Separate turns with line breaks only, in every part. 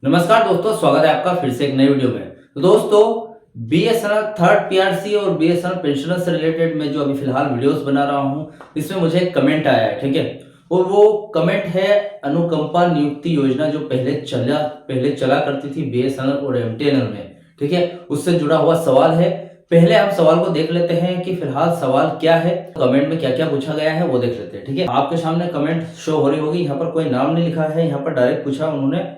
नमस्कार दोस्तों, स्वागत है आपका फिर से एक नई वीडियो में। तो दोस्तों, बीएसएनएल थर्ड पीआरसी और बीएसएनएल पेंशनर से रिलेटेड मैं जो अभी फिलहाल वीडियोस बना रहा हूं, इसमें मुझे एक कमेंट आया है, ठीक है। और वो कमेंट है अनुकंपा नियुक्ति योजना जो पहले चला करती थी बीएसएनएल और एमटीएनएल में, ठीक है, उससे जुड़ा हुआ सवाल है। पहले हम सवाल को देख लेते हैं कि फिलहाल सवाल क्या है, कमेंट में क्या क्या पूछा गया है वो देख लेते हैं, ठीक है। आपके सामने कमेंट शो हो रही होगी। यहाँ पर कोई नाम नहीं लिखा है, यहाँ पर डायरेक्ट पूछा उन्होंने,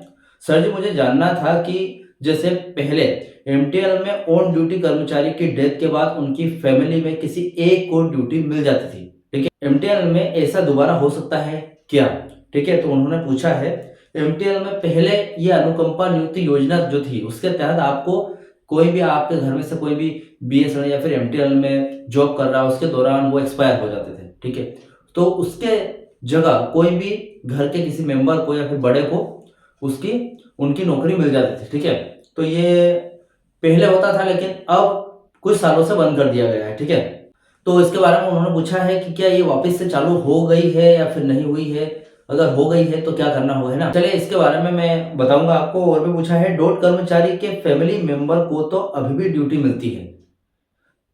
सर जी मुझे जानना था कि जैसे पहले एमटीएल में ऑन ड्यूटी कर्मचारी की डेथ के बाद उनकी फैमिली में किसी एक को ड्यूटी मिल जाती थी, ठीक है, एमटीएल में ऐसा दोबारा हो सकता है क्या, ठीक है। तो उन्होंने पूछा है एमटीएल में पहले ये अनुकंपा नियुक्ति योजना जो थी उसके तहत आपको कोई भी आपके घर में से कोई भी बीएसएनएल या फिर एमटीएल में जॉब कर रहा है उसके दौरान वो एक्सपायर हो जाते थे, ठीक है। तो उसके जगह कोई भी घर के किसी मेंबर को या फिर बड़े को उनकी नौकरी मिल जाती थी, ठीक है। तो ये पहले होता था लेकिन अब कुछ सालों से बंद कर दिया गया है, ठीक है। तो इसके बारे में उन्होंने पूछा है कि क्या ये वापस से चालू हो गई है या फिर नहीं हुई है, अगर हो गई है तो क्या करना होगा, है ना। चलिए इसके बारे में मैं बताऊंगा आपको। और भी पूछा है डॉट कर्मचारी के फैमिली मेंबर को तो अभी भी ड्यूटी मिलती है,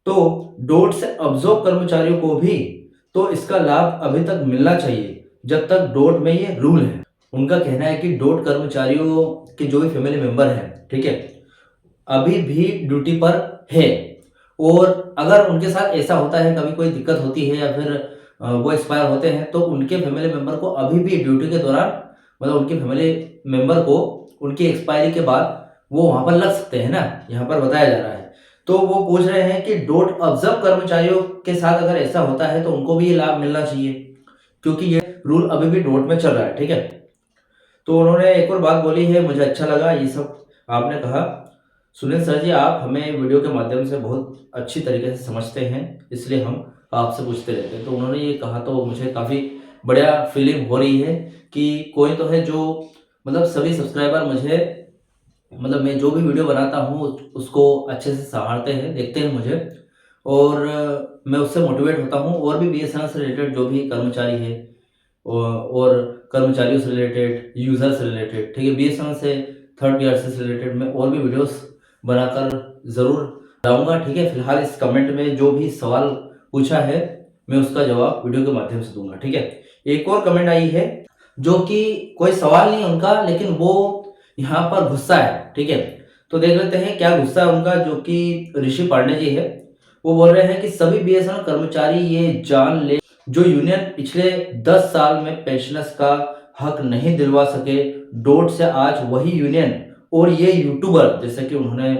तो डॉट से ऑब्जर्व कर्मचारियों को भी तो इसका लाभ अभी तक मिलना चाहिए जब तक डॉट में ये रूल है। उनका कहना है कि डॉट कर्मचारियों के जो भी फैमिली मेंबर हैं, ठीक है, अभी भी ड्यूटी पर है। और अगर उनके साथ ऐसा होता है, कभी कोई दिक्कत होती है या फिर वो एक्सपायर होते हैं, तो उनके फैमिली मेंबर को अभी भी ड्यूटी के दौरान, मतलब उनके फैमिली मेंबर को उनकी एक्सपायरी के बाद वो वहां पर लग सकते हैं ना, यहाँ पर बताया जा रहा है। तो वो पूछ रहे हैं कि डॉट ऑब्जर्व कर्मचारियों के साथ अगर ऐसा होता है तो उनको भी ये लाभ मिलना चाहिए, क्योंकि ये रूल अभी भी डॉट में चल रहा है, ठीक है। तो उन्होंने एक और बात बोली है, मुझे अच्छा लगा ये सब आपने कहा। सुनील सर जी, आप हमें वीडियो के माध्यम से बहुत अच्छी तरीके से समझते हैं, इसलिए हम आपसे पूछते रहते हैं। तो उन्होंने ये कहा तो मुझे काफ़ी बढ़िया फीलिंग हो रही है कि कोई तो है जो, मतलब सभी सब्सक्राइबर मुझे, मतलब मैं जो भी वीडियो बनाता हूँ उसको अच्छे से सराहते हैं, देखते हैं मुझे, और मैं उससे मोटिवेट होता हूँ। और भी बीएसएनएल से रिलेटेड जो भी कर्मचारी है और कर्मचारियों से रिलेटेड, यूज़र से रिलेटेड, ठीक है, बीएसएनएल से थर्ड पीआरसी से रिलेटेड मैं और भी वीडियोस बनाकर ज़रूर लाऊंगा, ठीक है। फिलहाल इस कमेंट में जो भी सवाल पूछा है मैं उसका जवाब वीडियो के माध्यम से दूंगा, ठीक है। एक और कमेंट आई है जो कि कोई सवाल नहीं उनका, लेकिन वो यहाँ पर गुस्सा है, ठीक है। तो देख लेते हैं क्या गुस्सा है उनका, जो कि ऋषि पांडे जी है। वो बोल रहे हैं कि सभी बीएसएनएल कर्मचारी ये जान ले, जो यूनियन पिछले 10 साल में पेंशनर्स का हक नहीं दिलवा सके, डॉट से आज वही यूनियन और ये यूट्यूबर, जैसे कि उन्होंने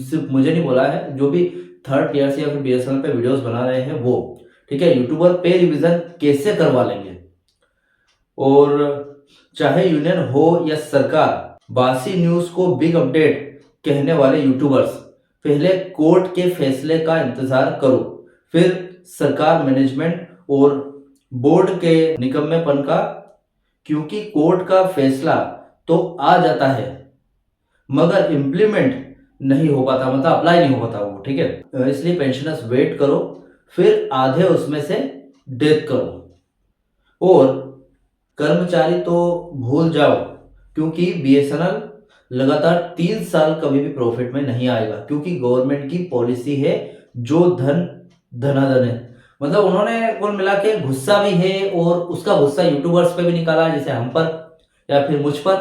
सिर्फ मुझे नहीं बोला है, जो भी थर्ड पीआरसी या फिर बीएसएनएल पे वीडियोस बना रहे हैं वो, ठीक है, यूट्यूबर पे रिवीजन कैसे करवा लेंगे। और चाहे यूनियन हो या सरकार, बासी न्यूज को बिग अपडेट कहने वाले यूट्यूबर्स, पहले कोर्ट के फैसले का इंतजार करो, फिर सरकार, मैनेजमेंट और बोर्ड के निकम्मेपन का, क्योंकि कोर्ट का फैसला तो आ जाता है मगर इम्प्लीमेंट नहीं हो पाता, मतलब अप्लाई नहीं हो पाता वो, ठीक है। इसलिए पेंशनर्स वेट करो, फिर आधे उसमें से डेथ करो, और कर्मचारी तो भूल जाओ, क्योंकि बीएसएनएल लगातार 3 साल कभी भी प्रॉफिट में नहीं आएगा, क्योंकि गवर्नमेंट की पॉलिसी है जो धन धनाधन है। मतलब उन्होंने कुल मिला के गुस्सा भी है, और उसका गुस्सा यूट्यूबर्स पे भी निकाला, जैसे हम पर या फिर मुझ पर,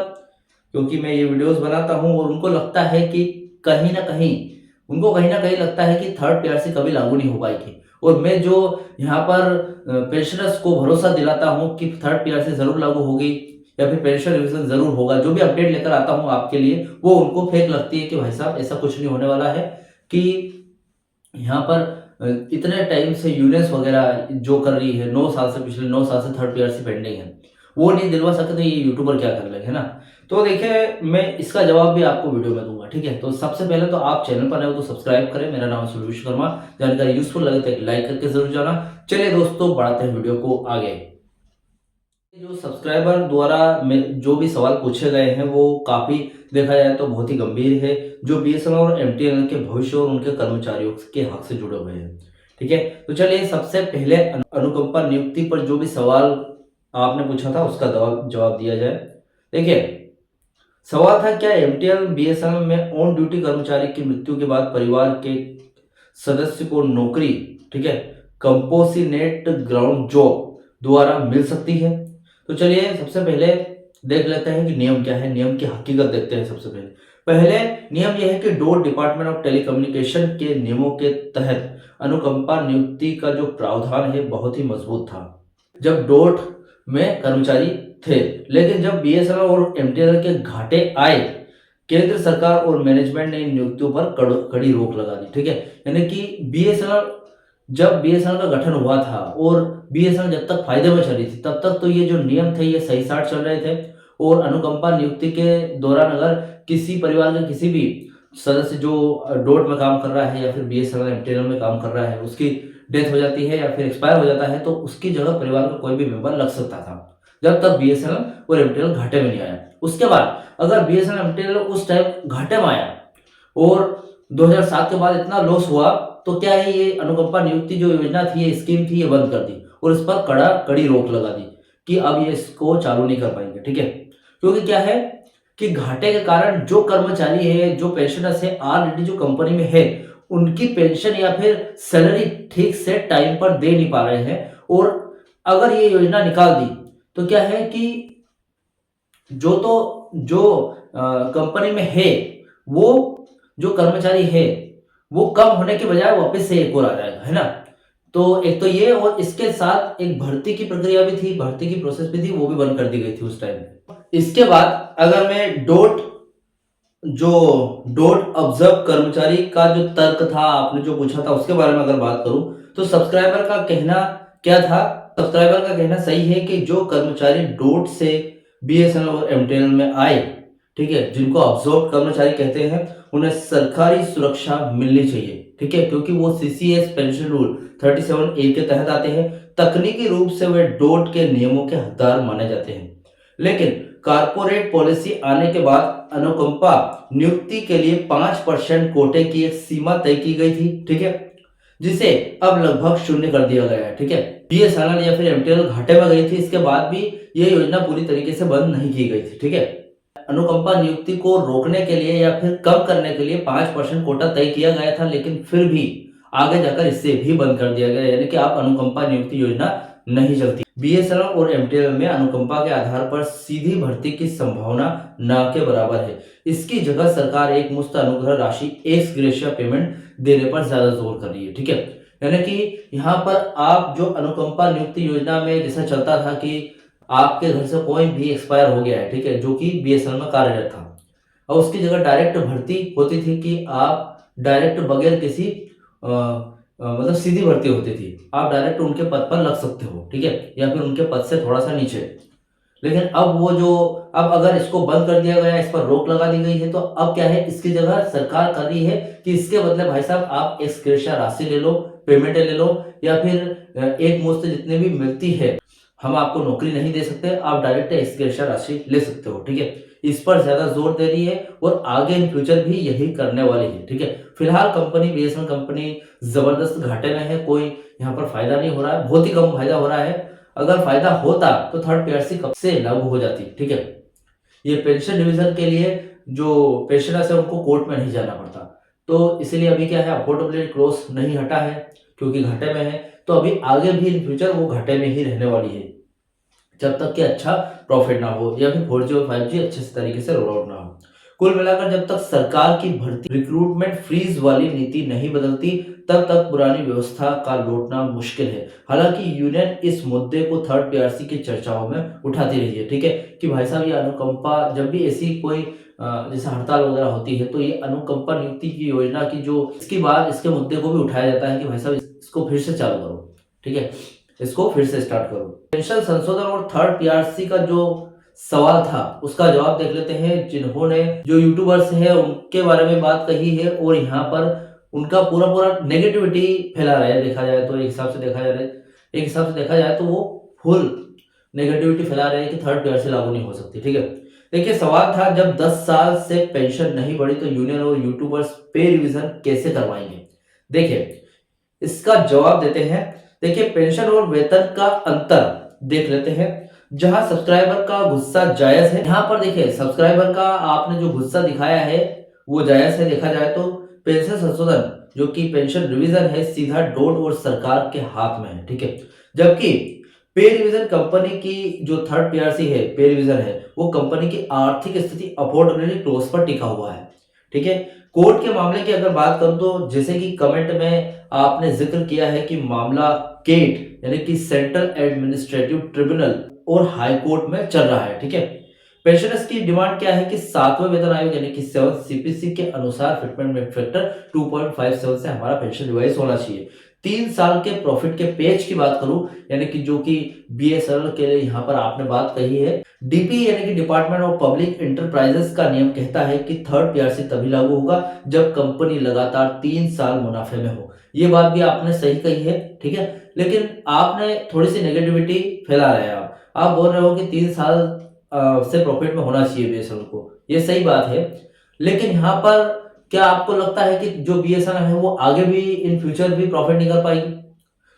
क्योंकि मैं ये वीडियोस बनाता हूं और उनको लगता है कि कहीं ना कहीं लगता है कि थर्ड पीआरसी कभी लागू नहीं हो पाएगी। और मैं जो यहाँ पर पेंशनर्स को भरोसा दिलाता हूँ कि थर्ड पीआरसी जरूर लागू होगी या फिर पेंशन रिविजन जरूर होगा, जो भी अपडेट लेकर आता हूँ आपके लिए, वो उनको फेक लगती है कि भाई साहब ऐसा कुछ नहीं होने वाला है, कि यहाँ पर इतने टाइम से यूनियंस वगैरह जो कर रही है, 9 साल से, पिछले 9 साल से थर्ड पीआरसी पेंडिंग है, वो नहीं दिलवा सकते तो ये यूट्यूबर क्या कर लेंगे, है ना। तो देखिए मैं इसका जवाब भी आपको वीडियो में दूंगा, ठीक है। तो सबसे पहले तो आप चैनल पर नए हो तो सब्सक्राइब करें। मेरा नाम है सुनील विश्वकर्मा। जानकारी यूजफुल लगे तो एक लाइक करके जरूर जाना। चलिए दोस्तों, बढ़ाते हैं वीडियो को आगे। जो सब्सक्राइबर द्वारा जो भी सवाल पूछे गए हैं वो काफी, देखा जाए तो बहुत ही गंभीर है, जो बीएसएनएल और एमटीएनएल के भविष्य और उनके कर्मचारियों के हक से जुड़े हुए हैं, ठीक है। तो चलिए सबसे पहले अनुकंपा नियुक्ति पर जो भी सवाल आपने पूछा था उसका जवाब दिया जाए। देखिए, सवाल था, क्या एमटीएल बीएसएनएल में ऑन ड्यूटी कर्मचारी की मृत्यु के बाद परिवार के सदस्य को नौकरी, ठीक है, कंपोजिनेट ग्राउंड जॉब द्वारा मिल सकती है? तो चलिए सबसे पहले देख लेते हैं कि नियम क्या है, नियम की हकीकत देखते हैं। सबसे पहले नियम यह है कि डोट डिपार्टमेंट ऑफ टेलीकम्युनिकेशन के नियमों के तहत अनुकंपा नियुक्ति का जो प्रावधान है बहुत ही मजबूत था जब डोट में कर्मचारी थे, लेकिन जब बीएसएनएल और एमटीएनएल के घाटे आए, केंद्र सरकार और मैनेजमेंट ने इन नियुक्तियों पर कड़ी रोक लगा दी, ठीक है। यानी कि जब बीएसएनएल का गठन हुआ था और बीएसएनएल जब तक फायदे में चली थी तब तक तो ये जो नियम थे ये सही साठ चल रहे थे, और अनुकंपा नियुक्ति के दौरान अगर किसी परिवार के किसी भी सदस्य जो डोट में काम कर रहा है या फिर बीएसएनएल एमटीएनएल में काम कर रहा है उसकी डेथ हो जाती है या फिर एक्सपायर हो जाता है तो उसकी जगह परिवार का कोई भी मेंबर लग सकता था, जब तक बीएसएनएल और एमटीएनएल घाटे में नहीं आया। उसके बाद अगर बीएसएनएल एमटीएनएल उस टाइम घाटे में आया और 2007 के बाद इतना लॉस हुआ तो क्या है, ये अनुकंपा नियुक्ति जो योजना थी, ये स्कीम थी, ये बंद कर दी और इस पर कड़ी रोक लगा दी कि अब ये इसको चालू नहीं कर पाएंगे, ठीक है। क्योंकि क्या है कि घाटे के कारण जो कर्मचारी है, जो पेंशनर्स है, ऑलरेडी जो कंपनी में है, उनकी पेंशन या फिर सैलरी ठीक से टाइम पर दे नहीं पा रहे हैं, और अगर ये योजना निकाल दी तो क्या है कि जो कंपनी में है वो जो कर्मचारी है वो कम होने के बजाय वापस से एक और आ जाएगा, है ना। तो एक तो ये, और इसके साथ एक भर्ती की प्रक्रिया भी थी, भर्ती की प्रोसेस भी थी, वो भी बंद कर दी गई थी उस टाइम। इसके बाद अगर मैं डोट ऑब्जर्व कर्मचारी का जो तर्क था, आपने जो पूछा था उसके बारे में अगर बात करूं तो सब्सक्राइबर का कहना क्या था? सब्सक्राइबर का कहना सही है कि जो कर्मचारी डोट से बीएसएनएल और एमटीएनएल में आए, ठीक है, जिनको ऑब्जर्व कर्मचारी कहते हैं, उन्हें सरकारी सुरक्षा मिलनी चाहिए, ठीक है, क्योंकि वो सीसीएस पेंशन रूल 37A के तहत आते हैं। तकनीकी रूप से वे डोट के नियमों के हकदार माने जाते हैं, लेकिन कारपोरेट पॉलिसी आने के बाद अनुकंपा नियुक्ति के लिए 5% कोटे की एक सीमा तय की गई थी, ठीक है, जिसे अब लगभग शून्य कर दिया गया है, ठीक है। बीएसएनएल या फिर एमटीएनएल घाटे में गई थी, इसके बाद भी ये योजना पूरी तरीके से बंद नहीं की गई थी, ठीक है। अनुकंपा नियुक्ति को रोकने के लिए या फिर कम करने के लिए 5% कोटा तय किया गया था, लेकिन फिर भी आगे जाकर इससे भी बंद कर दिया गया, यानी कि आप अनुकंपा नियुक्ति योजना नहीं चलती। बीएसएनएल और एमटीएनएल में अनुकंपा के आधार पर सीधी भर्ती की संभावना न के बराबर है। इसकी जगह सरकार एक मुफ्त अनुग्रह राशि एक्स ग्रेशिया पेमेंट देने पर ज्यादा जोर कर रही है, ठीक है। यानी कि यहाँ पर आप जो अनुकंपा नियुक्ति योजना में जैसा चलता था कि आपके घर से कोई भी एक्सपायर हो गया है, ठीक है, जो कि बीएसएनएल में कार्यरत था, और उसकी जगह डायरेक्ट भर्ती होती थी कि आप डायरेक्ट बगैर किसी मतलब सीधी भर्ती होती थी, आप डायरेक्ट उनके पद पर लग सकते हो, ठीक है, या फिर उनके पद से थोड़ा सा नीचे। लेकिन अब अगर इसको बंद कर दिया गया, इस पर रोक लगा दी गई है, तो अब क्या है, इसकी जगह सरकार कर रही है कि इसके बदले भाई साहब आप एक्स ग्रेशिया राशि ले लो, पेमेंट ले लो, या फिर एक मुश्त जितने भी मिलती है, हम आपको नौकरी नहीं दे सकते, आप डायरेक्ट एक्स ग्रेशिया राशि ले सकते हो, ठीक है। इस पर ज्यादा जोर दे रही है और आगे इन फ्यूचर भी यही करने वाली है, ठीक है। फिलहाल कंपनी बीएसएनएल कंपनी जबरदस्त घाटे में है, कोई यहाँ पर फायदा नहीं हो रहा है, बहुत ही कम फायदा हो रहा है। अगर फायदा होता तो थर्ड पीआरसी कब से लागू हो जाती, ठीक है। ये पेंशन डिवीजन के लिए जो पेंशनर्स है उनको कोर्ट में नहीं जाना पड़ता, तो इसीलिए अभी क्या है, अफोर्डेबिलिटी क्लॉज नहीं हटा है क्योंकि घाटे में है, तो अभी आगे भी इन फ्यूचर वो घाटे में ही रहने वाली है जब तक कि अच्छा प्रॉफिट ना हो या फिर 4G और 5G अच्छे तरीके से रोल आउट ना हो। कुल मिलाकर जब तक सरकार की भर्ती रिक्रूटमेंट फ्रीज वाली नीति नहीं बदलती तब तक पुरानी व्यवस्था का लौटना मुश्किल है। हालांकि यूनियन इस मुद्दे को थर्ड पीआरसी की चर्चाओं में उठाती रही है, ठीक है, कि भाई साहब ये अनुकंपा जब भी ऐसी कोई जैसे हड़ताल वगैरह होती है तो ये अनुकंपा नियुक्ति की योजना की जो इसके बाद इसके मुद्दे को भी उठाया जाता है कि भाई साहब इसको फिर से चालू करो, ठीक है, इसको फिर से स्टार्ट करो। पेंशन संशोधन और थर्ड पीआरसी का जो सवाल था उसका जवाब देख लेते हैं, जिन्होंने जो यूट्यूबर्स है उनके बारे में बात कही है और यहाँ पर उनका पूरा नेगेटिविटी फैला रहा है। देखा जाए तो एक हिसाब से देखा जाए तो वो फुल नेगेटिविटी फैला रहे हैं कि थर्ड पीआरसी लागू नहीं हो सकती, ठीक है। देखिए सवाल था, जब 10 साल से पेंशन नहीं बढ़ी तो यूनियन और यूट्यूबर्स पे रिविजन कैसे करवाएंगे? देखिए इसका जवाब देते हैं। देखिए पेंशन और वेतन का अंतर देख लेते हैं। जहां सब्सक्राइबर का गुस्सा जायज है। यहाँ पर देखिए सब्सक्राइबर का आपने जो गुस्सा दिखाया है वो जायज है। देखा जाए तो पेंशन संशोधन जो कि पेंशन रिवीजन है सीधा डोट और सरकार के हाथ में है, ठीक है। जबकि पे रिवीजन कंपनी की जो थर्ड पीआरसी है, पे रिवीजन है, वो कंपनी की आर्थिक स्थिति अफोर्डेबिलिटी क्लोज पर टिका हुआ है, ठीक है। कोर्ट के मामले की अगर बात करूं तो जैसे कि कमेंट में आपने जिक्र किया है कि मामला केट यानी कि सेंट्रल एडमिनिस्ट्रेटिव ट्रिब्यूनल और हाई कोर्ट में चल रहा है, ठीक है। पेंशनर्स की डिमांड क्या है कि 7वें वेतन आयोग यानी कि 7 सीपीसी के अनुसार फिटमेंट फैक्टर 2.57 से हमारा पेंशन रिवाइज होना चाहिए। 3 साल के प्रॉफिट के पेज की बात करूं यानी कि जो कि बीएसएनएल के लिए यहाँ पर आपने बात कही है, डीपी यानी कि डिपार्टमेंट ऑफ पब्लिक एंटरप्राइजेस का नियम कहता है कि थर्ड पीआरसी तभी लागू होगा जब कंपनी लगातार 3 साल मुनाफे में हो। ये बात भी आपने सही कही है, ठीक है। लेकिन आपने थोड़ी सी नेगेटिविटी फैला रहे हैं। आप बोल रहे हो कि 3 साल से प्रॉफिट में होना चाहिए बीएसएनएल को, ये सही बात है। लेकिन यहाँ पर क्या आपको लगता है कि जो बीएसएनएल है वो आगे भी इन फ्यूचर भी प्रॉफिट नहीं कर पाएगी?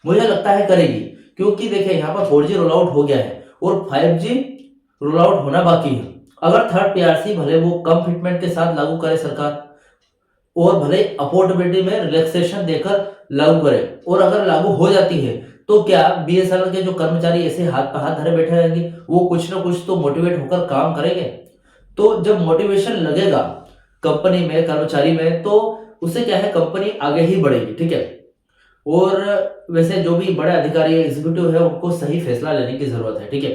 मुझे लगता है करेगी, क्योंकि देखिए यहाँ पर 4G रोल आउट हो गया है और 5G रोल आउट होना बाकी है। अगर थर्ड पीआरसी भले वो कम फिटमेंट के साथ लागू करे सरकार और भले अफोर्डेबिलिटी में रिलैक्सेशन देकर लागू करे, और अगर लागू हो जाती है तो क्या बीएसएनएल के जो कर्मचारी ऐसे हाथ पे हाथ धरे बैठे रहेंगे? वो कुछ ना कुछ तो मोटिवेट होकर काम करेंगे। तो जब मोटिवेशन लगेगा कंपनी में, कर्मचारी में, तो उससे क्या है कंपनी आगे ही बढ़ेगी, ठीक है। और वैसे जो भी बड़े अधिकारी एग्जीक्यूटिव है उनको सही फैसला लेने की जरूरत है, ठीक है।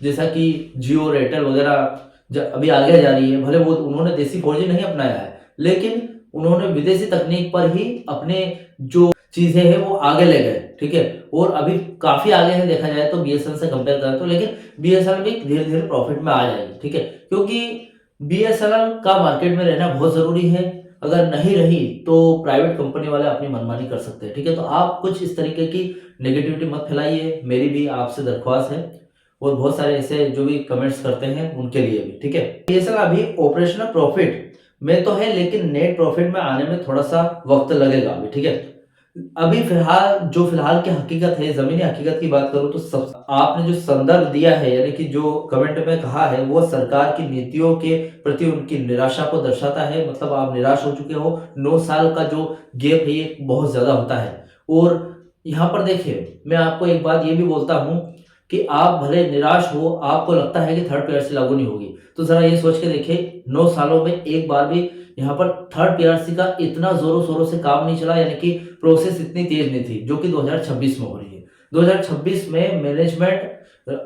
जैसा कि जियो, एयरटेल वगैरह अभी आगे जा रही है, भले वो उन्होंने देसी 4G नहीं अपनाया है लेकिन उन्होंने विदेशी तकनीक पर ही अपने जो चीजें हैं वो आगे ले गए, ठीक है। और अभी काफी आगे है देखा जाए तो बीएसएनएल से कंपेयर करें तो, लेकिन बीएसएनएल भी धीरे धीरे प्रॉफिट में आ जाएगी, ठीक है। क्योंकि बीएसएनएल का मार्केट में रहना बहुत जरूरी है। अगर नहीं रही तो प्राइवेट कंपनी वाले अपनी मनमानी कर सकते हैं, ठीक है। तो आप कुछ इस तरीके की नेगेटिविटी मत फैलाइए, मेरी भी आपसे दरख्वास्त है, और बहुत सारे ऐसे जो भी कमेंट्स करते हैं उनके लिए भी, ठीक है। बीएसएनएल अभी ऑपरेशनल प्रॉफिट में तो है लेकिन नेट प्रॉफिट में आने में थोड़ा सा वक्त लगेगा अभी, ठीक है। अभी फिलहाल की हकीकत है, जमीनी हकीकत की बात करूं तो सब आपने जो संदर्भ दिया है यानी कि जो कमेंट में कहा है वो सरकार की नीतियों के प्रति उनकी निराशा को दर्शाता है। मतलब आप निराश हो चुके हो। 9 साल का जो गैप है ये बहुत ज्यादा होता है। और यहाँ पर देखिए मैं आपको एक बात ये भी बोलता हूँ कि आप भले निराश हो, आपको लगता है कि थर्ड पीआरसी लागू नहीं होगी, तो जरा ये सोच के देखिए 9 सालों में एक बार भी यहाँ पर थर्ड पीआरसी का इतना जोरों शोरों से काम नहीं चला, यानी कि प्रोसेस इतनी तेज नहीं थी जो कि 2026 में हो रही है। 2026 में मैनेजमेंट,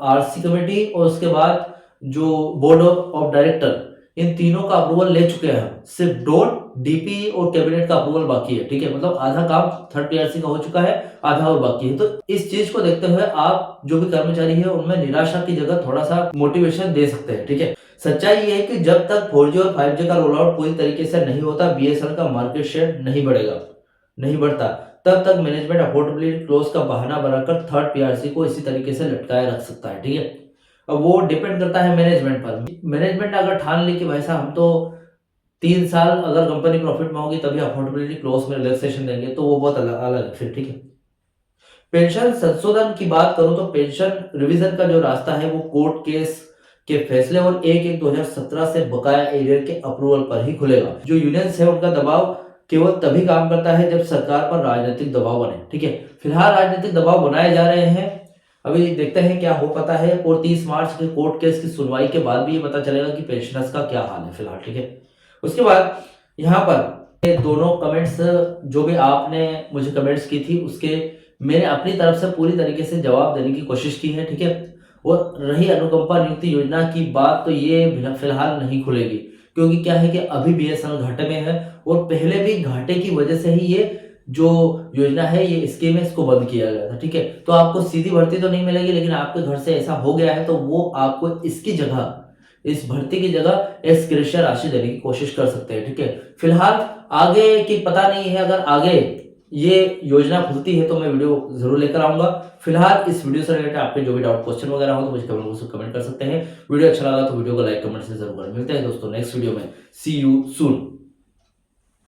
आरसी कमेटी और उसके बाद जो बोर्ड ऑफ डायरेक्टर, इन तीनों का अप्रूवल ले चुके हैं। सिर्फ डोट, डीपी और कैबिनेट का अप्रूवल बाकी है, ठीक है। मतलब आधा काम थर्ड पीआरसी का हो चुका है, आधा और बाकी है। तो इस चीज को देखते हुए आप जो भी कर्मचारी है उनमें निराशा की जगह थोड़ा सा मोटिवेशन दे सकते हैं, ठीक है। सच्चाई ये है कि जब तक 4G और 5G का रोल आउट पूरी तरीके से नहीं होता बीएसएनएल का मार्केट शेयर नहीं बढ़ता। तब तक मैनेजमेंट अफोर्डेबिलिटी क्लोज का बहाना बनाकर थर्ड पीआरसी को इसी तरीके से लटकाए रख सकता है, ठीक है। अब वो डिपेंड करता है मैनेजमेंट पर। मैनेजमेंट अगर ठान ले कि भाई साहब हम तो 3 साल अगर कंपनी प्रॉफिट में होगी तभी अफोर्डेबिलिटी क्लोज में रिलैक्सेशन देंगे, तो वो बहुत अलग है फिर, ठीक है। पेंशन संशोधन की बात करूं तो पेंशन रिवीजन का जो रास्ता है वो कोर्ट केस के फैसले और 1/1/2017 से बकाया एरियर के अप्रूवल पर ही खुलेगा। जो यूनियंस है उनका दबाव केवल तभी काम करता है जब सरकार पर राजनीतिक दबाव बने, ठीक है। फिलहाल राजनीतिक दबाव बनाए जा रहे हैं, अभी देखते हैं क्या हो पाता है। और 30 मार्च के कोर्ट केस की सुनवाई के बाद भी ये पता चलेगा कि पेंशनर्स का क्या हाल है फिलहाल, ठीक है। उसके बाद यहाँ पर दोनों कमेंट्स जो भी आपने मुझे कमेंट्स की थी उसके मैंने अपनी तरफ से पूरी तरीके से जवाब देने की कोशिश की है, ठीक है। और रही अनुकंपा नियुक्ति योजना की बात, तो ये फिलहाल नहीं खुलेगी, क्योंकि क्या है कि अभी बीएसएनएल घाटे में है और पहले भी घाटे की वजह से ही ये जो योजना है, ये स्कीम है, इसको बंद किया गया था, ठीक है। तो आपको सीधी भर्ती तो नहीं मिलेगी, लेकिन आपके घर से ऐसा हो गया है तो वो आपको इसकी जगह, इस भर्ती की जगह एक्स ग्रेशिया राशि देने की कोशिश कर सकते हैं, ठीक है। फिलहाल आगे की पता नहीं है, अगर आगे ये योजना खुलती है तो मैं वीडियो जरूर लेकर आऊंगा। फिलहाल इस वीडियो से रिलेटेड आपके जो भी डाउट, क्वेश्चन वगैरह हो तो मुझे कमेंट बॉक्स में कमेंट कर सकते हैं। वीडियो अच्छा लगा तो वीडियो को लाइक, कमेंट से जरूर करें। मिलते हैं दोस्तों नेक्स्ट वीडियो में। सी यू सून।